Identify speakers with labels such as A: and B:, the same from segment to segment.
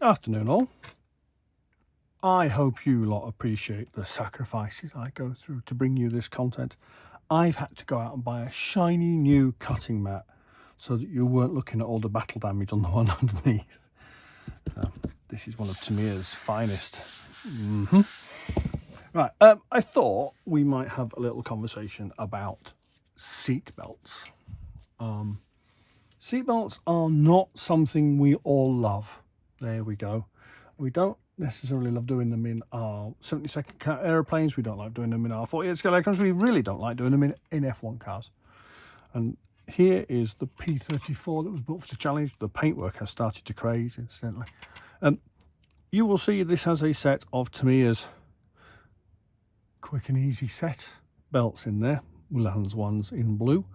A: Afternoon all. I hope you lot appreciate the sacrifices I go through to bring you this content. I've had to go out and buy a shiny new cutting mat so that you weren't looking at all the battle damage on the one underneath. This is one of Tamiya's finest. Right, I thought we might have a little conversation about seat belts. Seat belts are not something we all love. There we go. We don't necessarily love doing them in our 72nd cat aeroplanes. We don't like doing them in our 48 scale aircraft. We really don't like doing them in F1 cars. And here is the P34 that was built for the challenge. The paintwork has started to craze, incidentally. You will see this has a set of Tamiya's quick and easy set belts in there. Ulan's ones in blue.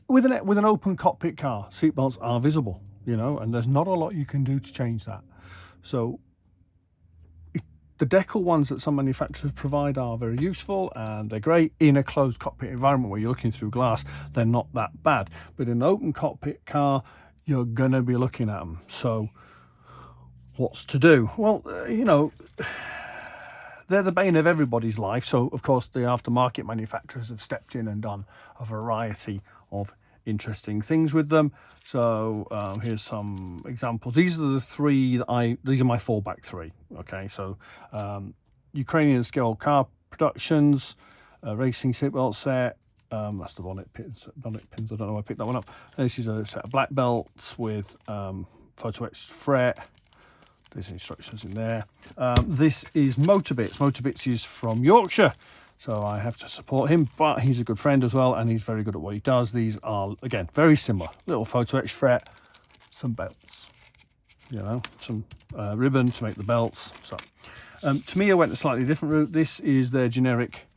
A: With an open cockpit car, seat belts are visible, you know, and there's not a lot you can do to change that. So the decal ones that some manufacturers provide are very useful and they're great in a closed cockpit environment where you're looking through glass. They're not that bad, but in an open cockpit car, you're going to be looking at them. So what's to do? Well, you know, they're the bane of everybody's life. So, of course, the aftermarket manufacturers have stepped in and done a variety of interesting things with them. So here's some examples. These are the three that these are my fallback three. Okay, so Ukrainian scale car productions, racing seatbelt set. That's the bonnet pins. I don't know why I picked that one up. This is a set of black belts with photo etched fret. There's instructions in there. This is Motorbits. Motorbits is from Yorkshire, so I have to support him, but he's a good friend as well, and he's very good at what he does. These are, again, very similar. Little photo etched fret, some belts, you know, some ribbon to make the belts. So Tamiya went a slightly different route. This is their generic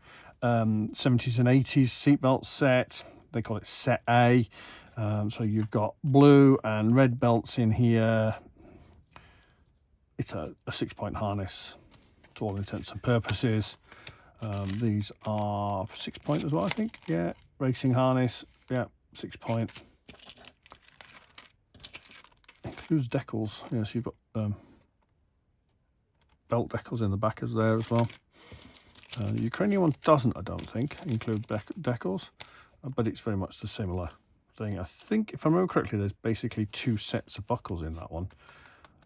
A: 70s and 80s seatbelt set. They call it Set A. So you've got blue and red belts in here. It's a 6-point harness to all intents and purposes. These are 6-point as well, I think. Yeah, racing harness. Yeah, 6-point. Includes decals. Yeah, so you've got belt decals in the back as there as well. The Ukrainian one doesn't, I don't think, include decals, but it's very much the similar thing. I think, if I remember correctly, there's basically 2 sets of buckles in that one.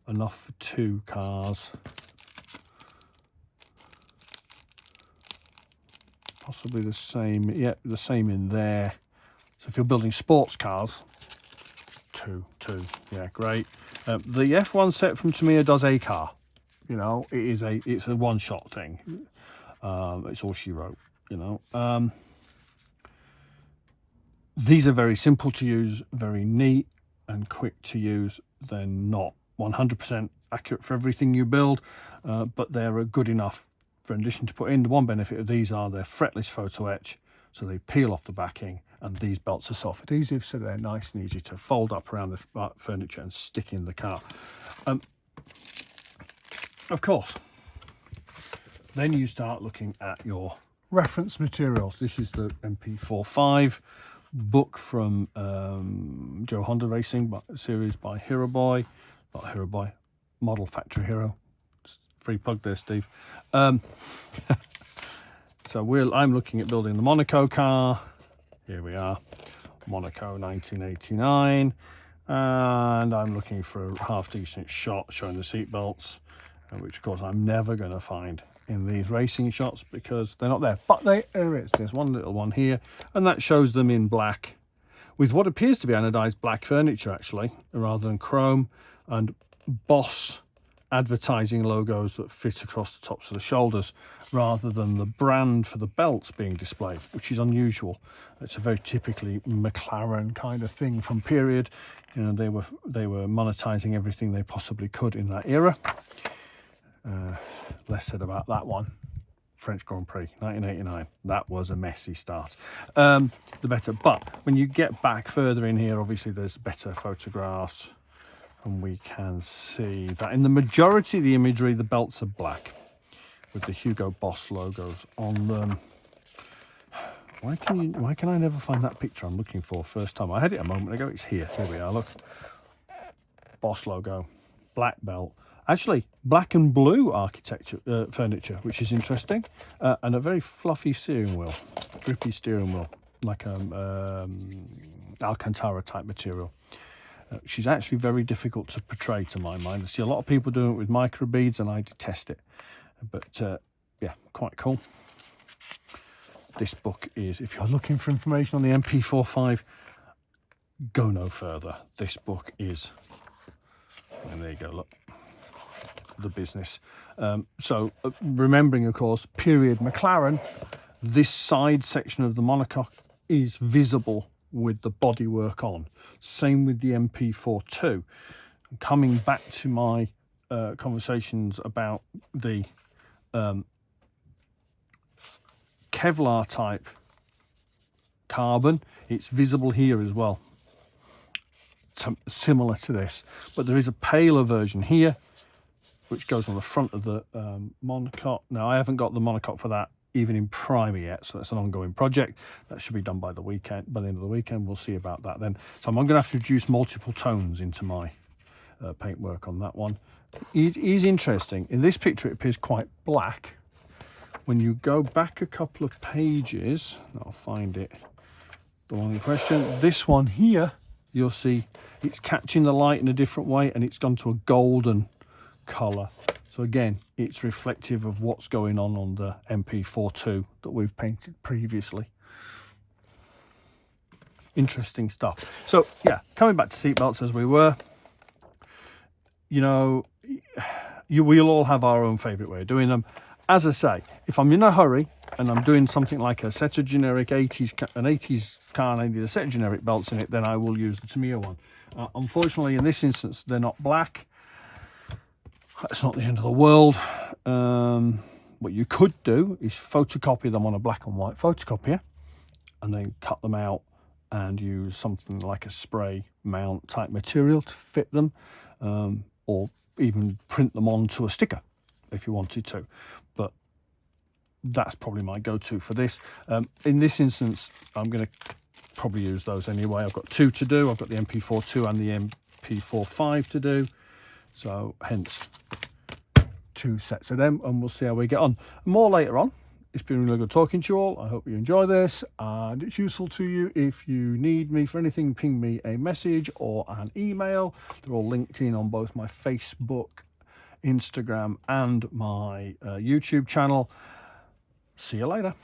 A: Enough for 2 cars. Possibly the same, yeah, the same in there. So if you're building sports cars, 2, yeah, great. The F1 set from Tamiya does a car. You know, it's a one-shot thing. It's all she wrote, you know. These are very simple to use, very neat and quick to use. They're not 100% accurate for everything you build, but they're a good enough rendition to put in. The one benefit of these are they're fretless photo etch, so they peel off the backing, and these belts are soft adhesive, so they're nice and easy to fold up around the furniture and stick in the car. Of course, then you start looking at your reference materials. This is the MP45 book from Joe Honda Racing series by Hero Boy. Not Hero Boy, Model Factory Hero. Free plug there, Steve. So I'm looking at building the Monaco car. Here we are, Monaco 1989. And I'm looking for a half-decent shot showing the seat belts, which, of course, I'm never going to find in these racing shots because they're not there. But there is. There's one little one here, and that shows them in black with what appears to be anodized black furniture, actually, rather than chrome, and Boss advertising logos that fit across the tops of the shoulders rather than the brand for the belts being displayed, which is unusual. It's a very typically McLaren kind of thing from period. You know, they were monetizing everything they possibly could in that era. Less said about that one. French Grand Prix 1989. That was a messy start. The better, but when you get back further in here, obviously there's better photographs. And we can see that in the majority of the imagery, the belts are black with the Hugo Boss logos on them. Why can I never find that picture I'm looking for first time? I had it a moment ago. It's here. Here we are. Look, Boss logo, black belt. Actually, black and blue architecture furniture, which is interesting, and a very fluffy steering wheel, grippy steering wheel, like Alcantara type material. Which is actually very difficult to portray to my mind. I see a lot of people doing it with micro beads, and I detest it. But yeah, quite cool. This book is, if you're looking for information on the MP45, go no further. This book is, and there you go, look, the business. So remembering, of course, period McLaren, this side section of the monocoque is visible with the bodywork on. Same with the MP42. Coming back to my conversations about the Kevlar type carbon, it's visible here as well, similar to this, but there is a paler version here which goes on the front of the monocoque. Now, I haven't got the monocoque for that even in primer yet, so that's an ongoing project that should be done by the weekend. By the end of the weekend, we'll see about that then. So I'm going to have to introduce multiple tones into my paintwork on that one. It is interesting. In this picture, it appears quite black. When you go back a couple of pages, I'll find it, the one in question, this one here, you'll see it's catching the light in a different way, and it's gone to a golden colour. So again, it's reflective of what's going on the MP42 that we've painted previously. Interesting stuff. So yeah, coming back to seatbelts as we were, you know, we'll all have our own favourite way of doing them. As I say, if I'm in a hurry and I'm doing something like a set of generic 80s car and I need a set of generic belts in it, then I will use the Tamiya one. Unfortunately, in this instance, they're not black. That's not the end of the world. What you could do is photocopy them on a black and white photocopier and then cut them out and use something like a spray mount type material to fit them, or even print them onto a sticker if you wanted to. But that's probably my go-to for this. In this instance, I'm going to probably use those anyway. I've got two to do. I've got the MP42 and the MP45 to do. So hence 2 sets of them, and we'll see how we get on. More later on. It's been really good talking to you all. I hope you enjoy this and it's useful to you. If you need me for anything, ping me a message or an email. They're all linked in on both my Facebook, Instagram and my YouTube channel. See you later.